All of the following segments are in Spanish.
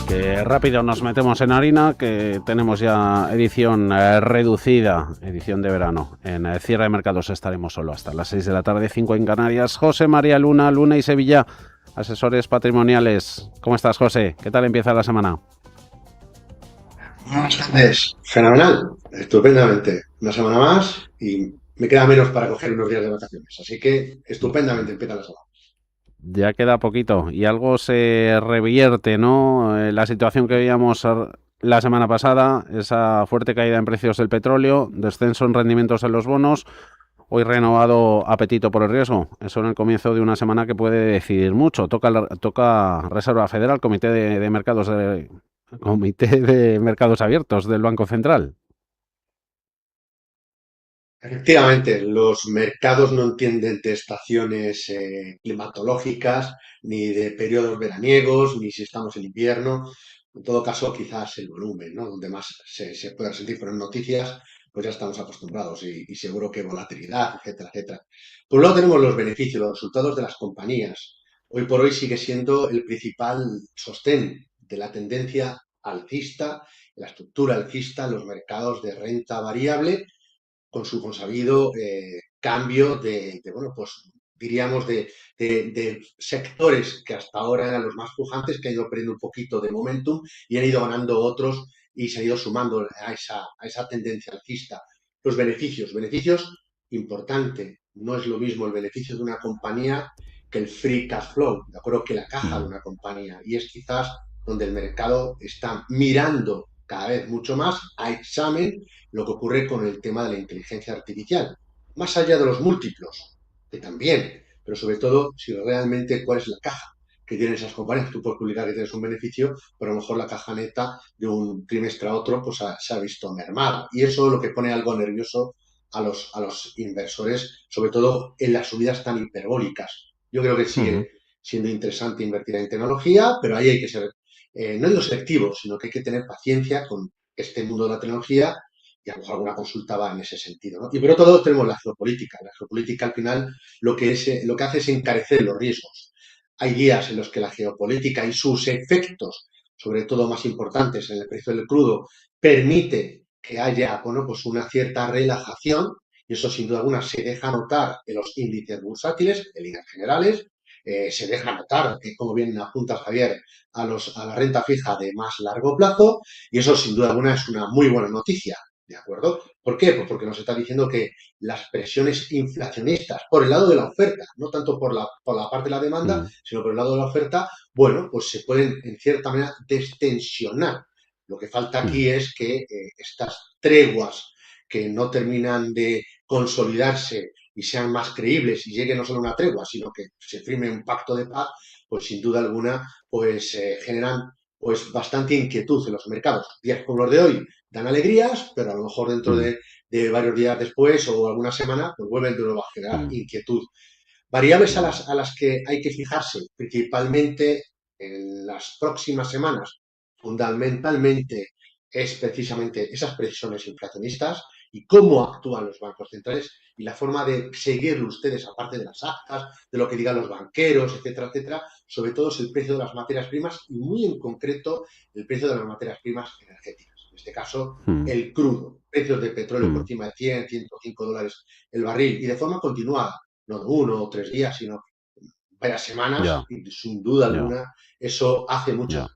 Que rápido nos metemos en harina, que tenemos ya edición reducida, edición de verano. En cierre de mercados estaremos solo hasta las 6 de la tarde, 5 en Canarias. José María Luna, Luna y Sevilla, asesores patrimoniales. ¿Cómo estás, José? ¿Qué tal empieza la semana? Buenas tardes. Fenomenal, estupendamente. Una semana más y me queda menos para coger unos días de vacaciones. Así que estupendamente empieza la semana. Ya queda poquito y algo se revierte, ¿no? La situación que veíamos la semana pasada, esa fuerte caída en precios del petróleo, descenso en rendimientos en los bonos. Hoy renovado apetito por el riesgo. Eso en el comienzo de una semana que puede decidir mucho. Toca Reserva Federal, Comité de Mercados Abiertos del Banco Central. Efectivamente, los mercados no entienden de estaciones climatológicas, ni de periodos veraniegos, ni si estamos en invierno. En todo caso, quizás el volumen, ¿no? Donde más se pueda sentir, pero en noticias, pues ya estamos acostumbrados y seguro que volatilidad, etcétera, etcétera. Por un lado tenemos los beneficios, los resultados de las compañías. Hoy por hoy sigue siendo el principal sostén de la tendencia alcista, la estructura alcista, los mercados de renta variable con su consabido cambio bueno, pues diríamos de sectores que hasta ahora eran los más pujantes, que han ido perdiendo un poquito de momentum y han ido ganando otros y se han ido sumando a esa tendencia alcista. Los beneficios, importante, no es lo mismo el beneficio de una compañía que el free cash flow, de acuerdo, que la caja de Mm. una compañía. Y es quizás donde el mercado está mirando cada vez mucho más a examen lo que ocurre con el tema de la inteligencia artificial, más allá de los múltiplos, que también, pero sobre todo si realmente cuál es la caja que tienen esas compañías. Tú puedes publicar que tienes un beneficio, pero a lo mejor la caja neta de un trimestre a otro pues se ha visto mermada. Y eso es lo que pone algo nervioso a los inversores, sobre todo en las subidas tan hiperbólicas. Yo creo que Ujú. sigue siendo interesante invertir en tecnología, pero ahí hay que ser, no digo selectivo, sino que hay que tener paciencia con este mundo de la tecnología y a lo mejor alguna consulta va en ese sentido, ¿no? Y por otro lado tenemos la geopolítica. La geopolítica al final lo que hace es encarecer los riesgos. Hay días en los que la geopolítica y sus efectos, sobre todo más importantes en el precio del crudo, permite que haya, bueno, pues una cierta relajación y eso sin duda alguna se deja notar en los índices bursátiles, en líneas generales, se deja notar, como bien apunta Javier, a la renta fija de más largo plazo y eso sin duda alguna es una muy buena noticia. ¿De acuerdo? ¿Por qué? Pues porque nos está diciendo que las presiones inflacionistas por el lado de la oferta, no tanto por la parte de la demanda, Mm. sino por el lado de la oferta, bueno, pues se pueden en cierta manera destensionar. Lo que falta Mm. aquí es que estas treguas que no terminan de consolidarse y sean más creíbles y llegue no solo a una tregua, sino que se firme un pacto de paz, pues sin duda alguna, pues generan pues bastante inquietud en los mercados. Días como los de hoy dan alegrías, pero a lo mejor dentro Mm. de varios días después o alguna semana, pues vuelven de nuevo a generar Mm. inquietud. Variables Mm. a las que hay que fijarse, principalmente en las próximas semanas, fundamentalmente es precisamente esas presiones inflacionistas y cómo actúan los bancos centrales y la forma de seguirlo ustedes, aparte de las actas, de lo que digan los banqueros, etcétera, etcétera, sobre todo es el precio de las materias primas y muy en concreto el precio de las materias primas energéticas. En este caso, Mm. el crudo, precios de petróleo por Mm. encima de 100, $105 el barril y de forma continuada no de uno o 3 días, sino varias semanas, Ya, y sin duda ya, alguna eso hace mucho ya. daño.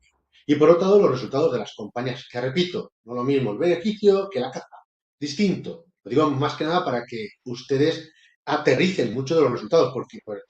Y por otro lado, los resultados de las compañías, que repito, no lo mismo el beneficio que la caja, distinto. Lo digo más que nada para que ustedes aterricen mucho de los resultados, porque para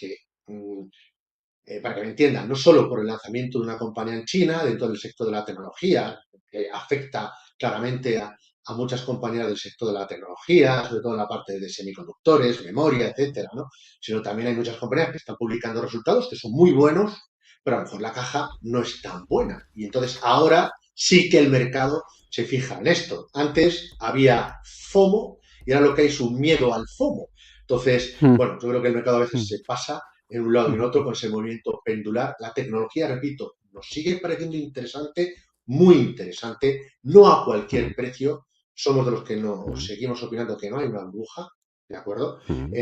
que me entiendan, no solo por el lanzamiento de una compañía en China, dentro del sector de la tecnología, que afecta claramente a muchas compañías del sector de la tecnología, sobre todo en la parte de semiconductores, memoria, etcétera, ¿no? Sino también hay muchas compañías que están publicando resultados que son muy buenos, pero a lo mejor la caja no es tan buena. Y entonces ahora sí que el mercado se fija en esto. Antes había FOMO y ahora lo que hay es un miedo al FOMO. Entonces, Mm. bueno, yo creo que el mercado a veces Mm. se pasa en un lado y en Mm. otro con ese movimiento pendular. La tecnología, repito, nos sigue pareciendo interesante, muy interesante, no a cualquier Mm. precio. Somos de los que no Mm. seguimos opinando que no hay una burbuja, ¿de acuerdo? Mm.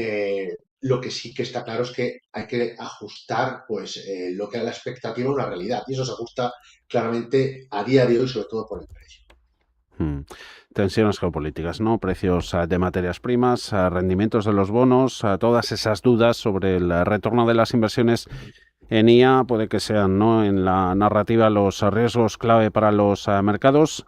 Lo que sí que está claro es que hay que ajustar pues lo que era la expectativa a una realidad. Y eso se ajusta claramente a día de hoy, sobre todo por el precio. Mm. Tensiones geopolíticas, ¿no? Precios de materias primas, rendimientos de los bonos, todas esas dudas sobre el retorno de las inversiones en IA puede que sean, ¿no?, en la narrativa los riesgos clave para los mercados.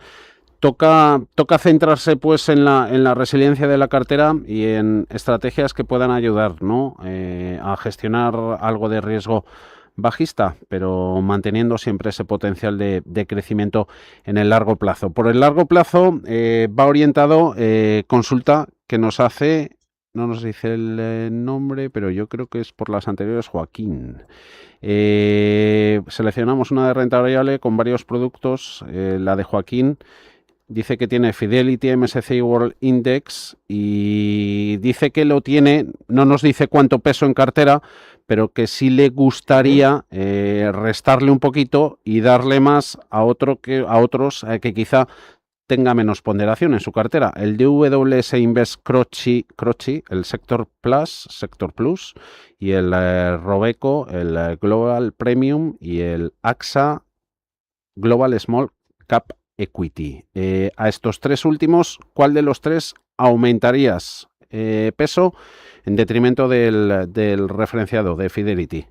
Toca centrarse pues en la resiliencia de la cartera y en estrategias que puedan ayudar, ¿no?, a gestionar algo de riesgo bajista, pero manteniendo siempre ese potencial de crecimiento en el largo plazo. Por el largo plazo va orientado, consulta que nos hace, no nos dice el nombre, pero yo creo que es por las anteriores, Joaquín. Seleccionamos una de renta variable con varios productos, la de Joaquín. Dice que tiene Fidelity MSCI World Index y dice que lo tiene, no nos dice cuánto peso en cartera, pero que sí le Ujú. gustaría restarle un poquito y darle más a otros que quizá tenga menos ponderación en su cartera. El DWS Invest Croci, el Sector Plus y el Robeco, el Global Premium y el AXA Global Small Cap Equity. A estos tres últimos, ¿cuál de los tres aumentarías peso en detrimento del referenciado de Fidelity?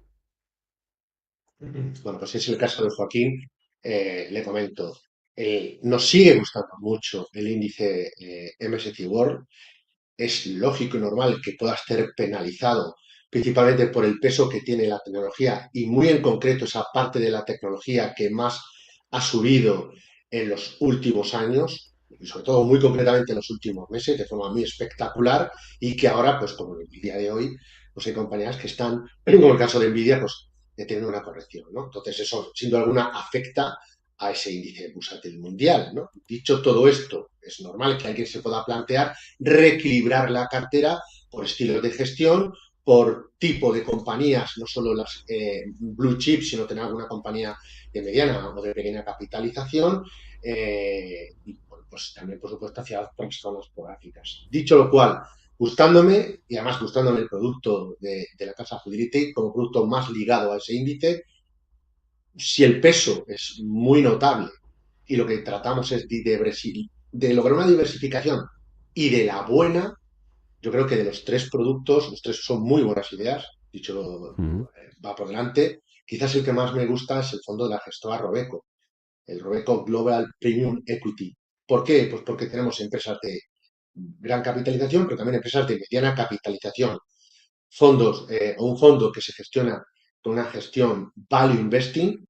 Bueno, pues si es el caso de Joaquín, le comento. Nos sigue gustando mucho el índice MSCI World. Es lógico y normal que pueda ser penalizado, principalmente por el peso que tiene la tecnología y muy en concreto esa parte de la tecnología que más ha subido en los últimos años, y sobre todo muy concretamente en los últimos meses, de forma muy espectacular, y que ahora, pues como en el día de hoy, pues hay compañías que están, como el caso de Nvidia, pues teniendo una corrección, ¿no? Entonces eso, sin duda alguna, afecta a ese índice bursátil mundial, ¿no? Dicho todo esto, es normal que alguien se pueda plantear reequilibrar la cartera por estilos de gestión, por tipo de compañías, no solo las blue chips, sino tener alguna compañía de mediana o de pequeña capitalización, y bueno, pues también, por supuesto, hacia otras zonas geográficas. Dicho lo cual, gustándome, y además gustándome el producto de la casa Fidelity como producto más ligado a ese índice, si el peso es muy notable y lo que tratamos es de lograr una diversificación y de la buena, yo creo que de los tres productos, los tres son muy buenas ideas, dicho Mm. va por delante. Quizás el que más me gusta es el fondo de la gestora Robeco, el Robeco Global Premium Equity. ¿Por qué? Pues porque tenemos empresas de gran capitalización, pero también empresas de mediana capitalización, un fondo que se gestiona con una gestión value investing,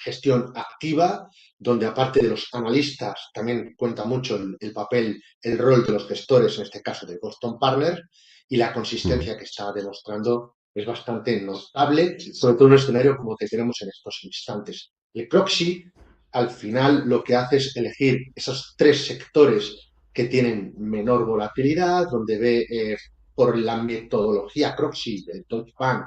gestión activa, donde aparte de los analistas también cuenta mucho el papel, el rol de los gestores, en este caso de Boston Partners, y la Mm. consistencia que está demostrando es bastante notable, sobre todo en un escenario como el que tenemos en estos instantes. El proxy, al final, lo que hace es elegir esos tres sectores que tienen menor volatilidad, donde ve por la metodología Croxy del Deutsche Bank,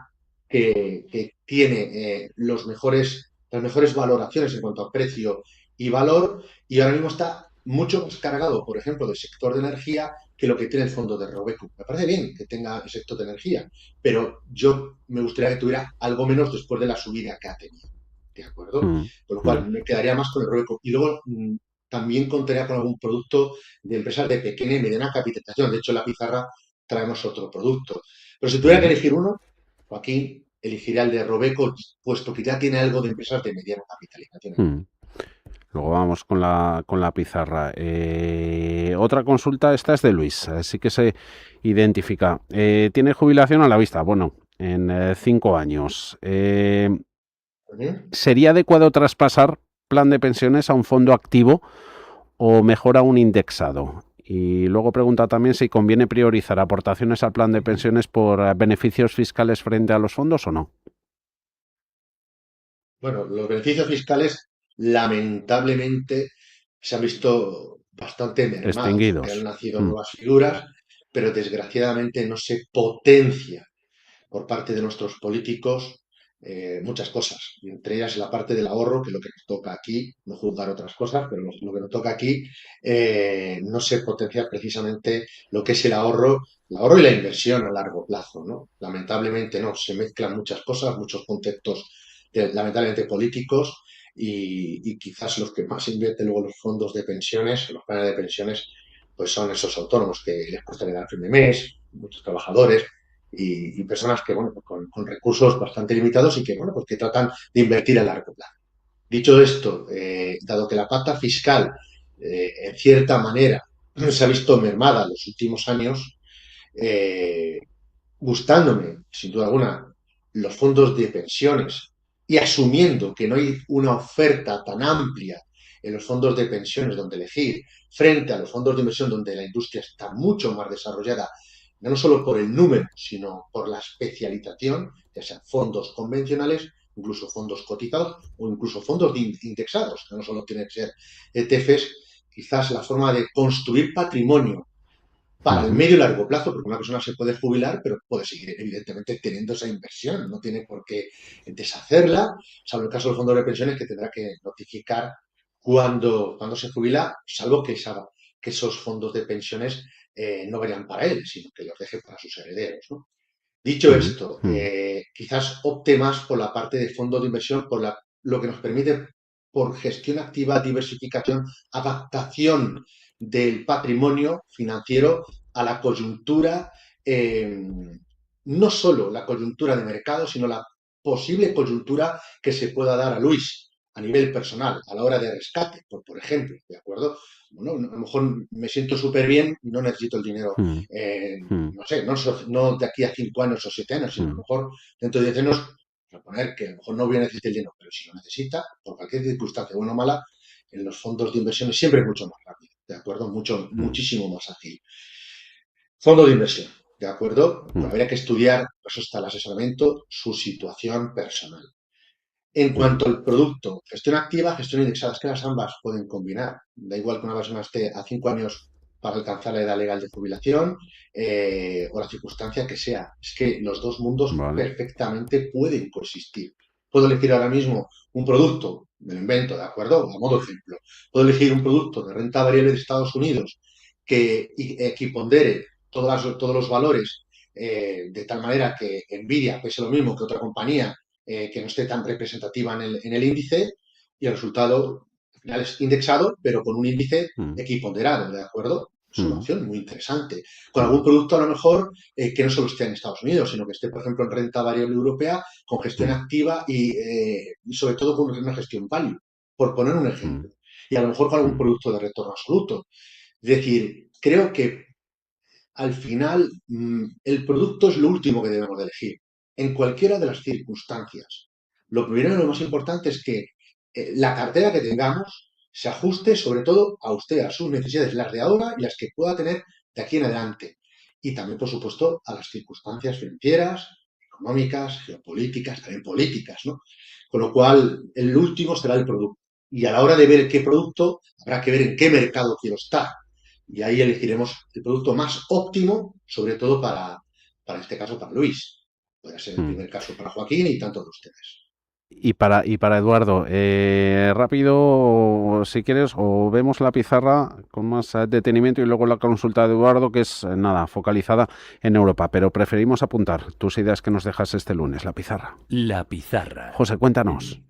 que tiene las mejores valoraciones en cuanto a precio y valor, y ahora mismo está mucho más cargado, por ejemplo, del sector de energía que lo que tiene el fondo de Robeco. Me parece bien que tenga el sector de energía, pero yo me gustaría que tuviera algo menos después de la subida que ha tenido. ¿De acuerdo? Mm. Con lo Mm. cual, me quedaría más con el Robeco. Y luego también contaría con algún producto de empresas de pequeña y mediana capitalización. De hecho, en la pizarra traemos otro producto. Pero si tuviera que Ujú. elegir uno, Joaquín elegiría el de Robeco, puesto que ya tiene algo de empresas de mediana capitalización. Mm. Luego vamos con la pizarra. Otra consulta, esta es de Luis, sí que se identifica. Tiene jubilación a la vista, bueno, en 5 años. ¿Eh? ¿Sería adecuado traspasar plan de pensiones a un fondo activo o mejor a un indexado? Y luego pregunta también si conviene priorizar aportaciones al plan de pensiones por beneficios fiscales frente a los fondos o no. Bueno, los beneficios fiscales lamentablemente se han visto bastante mermados, aunque han Extinguidos. nacido Mm. nuevas figuras, pero desgraciadamente no se potencia por parte de nuestros políticos muchas cosas, y entre ellas la parte del ahorro, que es lo que nos toca aquí, no juzgar otras cosas, pero lo que nos toca aquí, no se potencia precisamente lo que es el ahorro y la inversión a largo plazo, ¿no? Lamentablemente no, se mezclan muchas cosas, muchos conceptos lamentablemente políticos y quizás los que más invierten luego los fondos de pensiones, los planes de pensiones, pues son esos autónomos que les cuesta llegar a fin de mes, muchos trabajadores y personas que, bueno, pues con recursos bastante limitados y que, bueno, pues que tratan de invertir a largo plazo. Dicho esto, dado que la pacta fiscal, en cierta manera, se ha visto mermada en los últimos años, eh, gustándome, sin duda alguna, los fondos de pensiones y asumiendo que no hay una oferta tan amplia en los fondos de pensiones donde elegir, frente a los fondos de inversión donde la industria está mucho más desarrollada, no solo por el número, sino por la especialización, ya sean fondos convencionales, incluso fondos cotizados o incluso fondos indexados, que no solo tienen que ser ETFs, quizás la forma de construir patrimonio para el Ujú. medio y largo plazo, porque una persona se puede jubilar, pero puede seguir evidentemente teniendo esa inversión, no tiene por qué deshacerla, salvo el caso de los fondos de pensiones que tendrá que notificar cuando se jubila, salvo que esos fondos de pensiones no vayan para él, sino que los deje para sus herederos, ¿no? Dicho Ujú. esto, Ujú. quizás opte más por la parte de fondos de inversión, lo que nos permite por gestión activa, diversificación, adaptación del patrimonio financiero a la coyuntura, eh, no solo la coyuntura de mercado, sino la posible coyuntura que se pueda dar a Luis a nivel personal, a la hora de rescate, por ejemplo, ¿de acuerdo? Bueno, a lo mejor me siento súper bien y no necesito el dinero Ujú. Ujú. no sé, no de aquí a 5 años o 7 años, sino a lo Ujú. mejor dentro de 10 años, proponer que a lo mejor no voy a necesitar el dinero, pero si lo necesita, por cualquier circunstancia, buena o mala, en los fondos de inversión siempre es mucho más rápido, ¿de acuerdo? Muchísimo más ágil. Fondo de inversión, ¿de acuerdo? Pues Ujú. habría que estudiar, pues eso está el asesoramiento, su situación personal. En Ujú. cuanto al producto, gestión activa, gestión indexada, es que las ambas pueden combinar. Da igual que una persona esté a 5 años para alcanzar la edad legal de jubilación o la circunstancia que sea. Es que los dos mundos Vale. perfectamente pueden coexistir. Puedo elegir ahora mismo un producto, me lo invento, ¿de acuerdo? A modo ejemplo. Puedo elegir un producto de renta variable de Estados Unidos que equipondere todos los valores de tal manera que Nvidia pese lo mismo que otra compañía que no esté tan representativa en el índice y el resultado al final es indexado, pero con un índice Ujú. equiponderado, ¿de acuerdo? Es una Ujú. opción muy interesante. Con algún Ujú. producto a lo mejor que no solo esté en Estados Unidos, sino que esté, por ejemplo, en renta variable europea, con gestión Ujú. activa y sobre todo con una gestión value, por poner un Ujú. ejemplo. Y a lo mejor con algún Ujú. producto de retorno absoluto. Es decir, creo que al final el producto es lo último que debemos de elegir, en cualquiera de las circunstancias. Lo primero y lo más importante es que la cartera que tengamos se ajuste sobre todo a usted, a sus necesidades, las de ahora y las que pueda tener de aquí en adelante. Y también, por supuesto, a las circunstancias financieras, económicas, geopolíticas, también políticas, ¿no? Con lo cual, el último será el producto. Y a la hora de ver qué producto, habrá que ver en qué mercado quiero estar y ahí elegiremos el producto más óptimo, sobre todo para este caso, para Luis. Podría ser el Ujú. primer caso para Joaquín y tantos de ustedes. Y para Eduardo, rápido, si quieres, o vemos la pizarra con más detenimiento y luego la consulta de Eduardo, que es nada, focalizada en Europa, pero preferimos apuntar tus ideas que nos dejas este lunes, la pizarra. La pizarra. José, cuéntanos.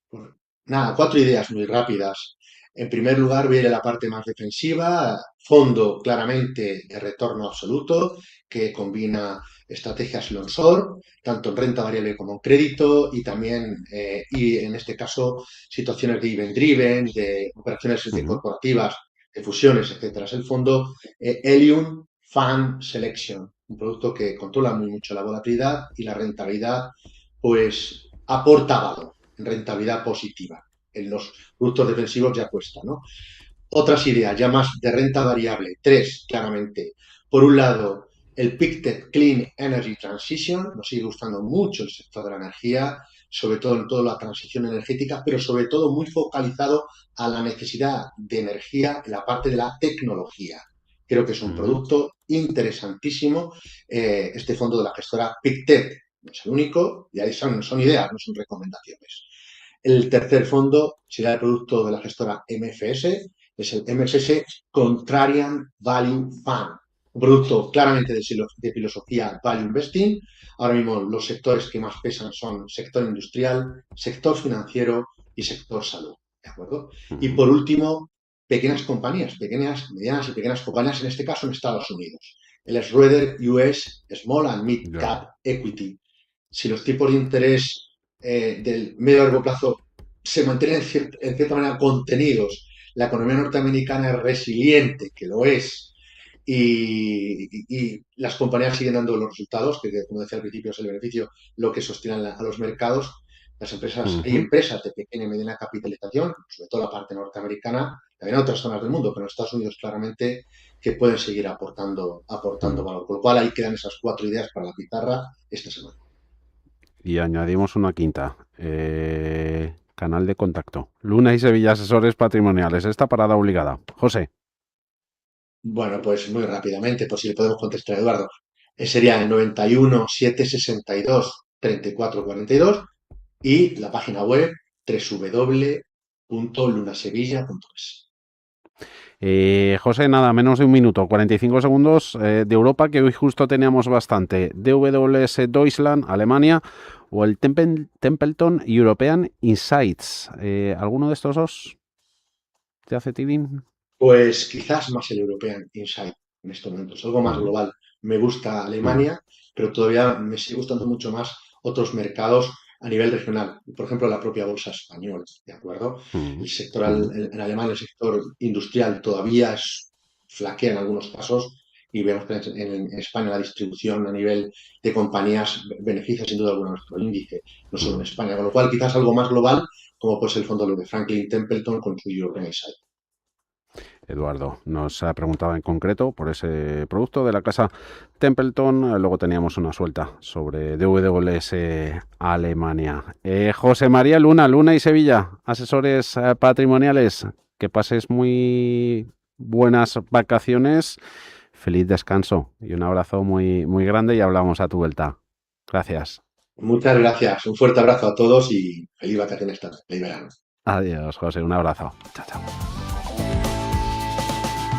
Pues, nada, 4 ideas muy rápidas. En primer lugar, viene la parte más defensiva, fondo claramente de retorno absoluto, que combina estrategias long short, tanto en renta variable como en crédito, y también, y en este caso, situaciones de event driven, de operaciones de Ujú. corporativas, de fusiones, etcétera. Es el fondo Helium Fund Selection, un producto que controla muy mucho la volatilidad y la rentabilidad, pues aporta valor en rentabilidad positiva. En los productos defensivos ya cuesta, ¿no? Otras ideas, ya más de renta variable. Tres, claramente. Por un lado, el PICTED Clean Energy Transition. Nos sigue gustando mucho el sector de la energía, sobre todo en toda la transición energética, pero sobre todo muy focalizado a la necesidad de energía en la parte de la tecnología. Creo que es un Ujú. producto interesantísimo este fondo de la gestora PICTED no es el único, y ahí son ideas, no son recomendaciones. El tercer fondo será el producto de la gestora MFS, es el MFS Contrarian Value Fund, un producto claramente de filosofía Value Investing. Ahora mismo los sectores que más pesan son sector industrial, sector financiero y sector salud, ¿de acuerdo? Y por último, pequeñas compañías, pequeñas, medianas y pequeñas compañías, en este caso en Estados Unidos. El Schroeder US Small and Mid Ya. Cap Equity. Si los tipos de interés del medio a largo plazo se mantienen en cierta manera contenidos, la economía norteamericana es resiliente, que lo es, y las compañías siguen dando los resultados, que como decía al principio es el beneficio lo que sostiene a los mercados. Las empresas, hay Ujú. empresas de pequeña y mediana capitalización, sobre todo la parte norteamericana, también en otras zonas del mundo, pero en Estados Unidos claramente que pueden seguir aportando Mm. valor. Con lo cual ahí quedan esas 4 ideas para la pizarra esta semana. Y añadimos una quinta. Canal de contacto. Luna y Sevilla Asesores Patrimoniales. Esta parada obligada. José. Bueno, pues muy rápidamente, por si le podemos contestar a Eduardo. Sería el 91 762 34 42 y la página web www.lunasevilla.es. José, nada, menos de un minuto, 45 segundos de Europa, que hoy justo teníamos bastante. DWS Deutschland, Alemania, o el Templeton European Insights. ¿Alguno de estos dos te hace tirín? Pues quizás más el European Insight en estos momentos, algo más Mm, global. Me gusta mm, Alemania, pero todavía me sigue gustando mucho más otros mercados a nivel regional. Por ejemplo, la propia bolsa española, ¿de acuerdo? mm, El sector mm. en Alemania, el sector industrial todavía flaquea en algunos casos y vemos que en España la distribución a nivel de compañías beneficia sin duda alguna nuestro índice, no solo en Mm. España. Con lo cual, quizás algo más global, como pues el fondo de Franklin Templeton con su European Insight. Eduardo nos ha preguntado en concreto por ese producto de la casa Templeton. Luego teníamos una suelta sobre DWS Alemania. José María Luna, Luna y Sevilla, asesores patrimoniales. Que pases muy buenas vacaciones, feliz descanso y un abrazo muy, muy grande y hablamos a tu vuelta. Gracias. Muchas gracias, un fuerte abrazo a todos y feliz vacaciones, feliz verano. Adiós, José, un abrazo. Chao, chao.